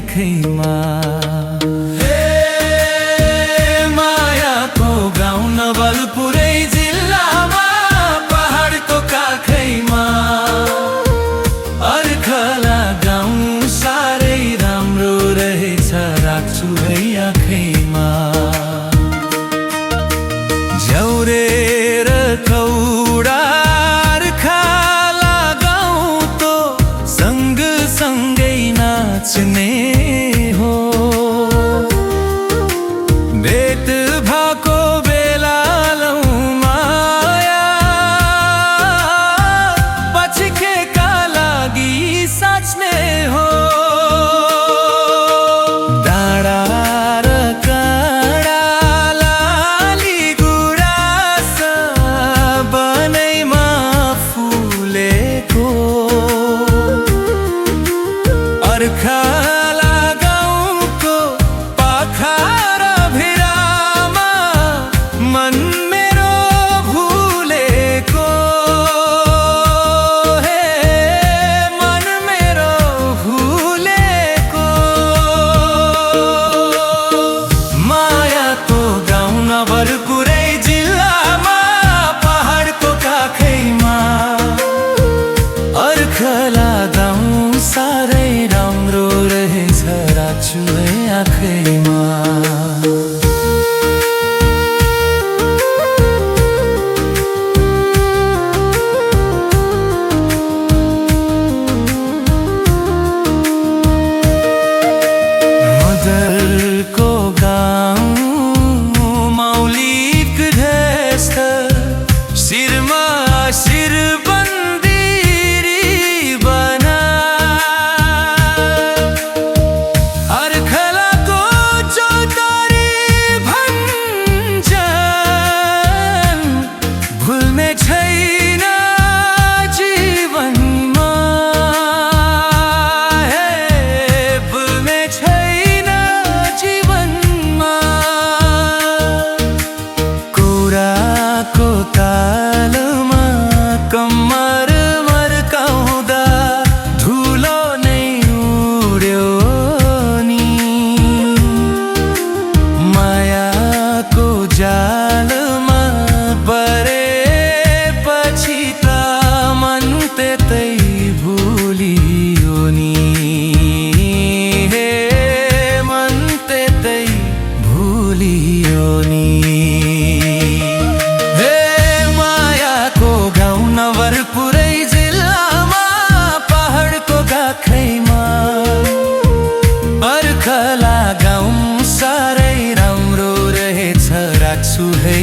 आँखैमा। मायाको गाउँ नवलपुरै जिल्लामा पहाडको काखैमा। अर्खला गाउँ साह्रै राम्रो रहेछ राख्छु है आँखैमा। झ्याउरे र कौडा अर्खला गाउँ तो सँगसँगै नाच्ने हो। भेट भएको बेला लौ माया पछिकेका लागि साच्ने हो। डाँडा र काँडा लाली गुराँस बनैमा फुलेको। अर्खला गाउँको पाखा र भिरामा मन मेरो भुलेको। हे मन मेरो भुलेको। मायाको गाउँ नवलपुरै जिल्लामा पहाडको काखैमा। अर्खला गाउँ साह्रै राम्रो रहेछ राख्छु है आँखैमा। मदरको गाउँ मौलिक ढेस्त शिरमा शिरबन्दी बना। अर्खलाको चौतारी भन्छन् भुल्ने छैन जीवनमा। हे भुल्ने छैन जीवनमा। कुराको तालमा कम्मर मर्काउँदा धुलो नै उड्यो नि। मायाको जालमा परेपछि त मन त्यतै भुलियो नि। हे मन त्यतै भुलियो नि। हे मायाको गाउँ नवलपुरै जिल्लामा पहाडको काखैमा। अर्खला गाउँ साह्रै राम्रो रहेछ राख्छु है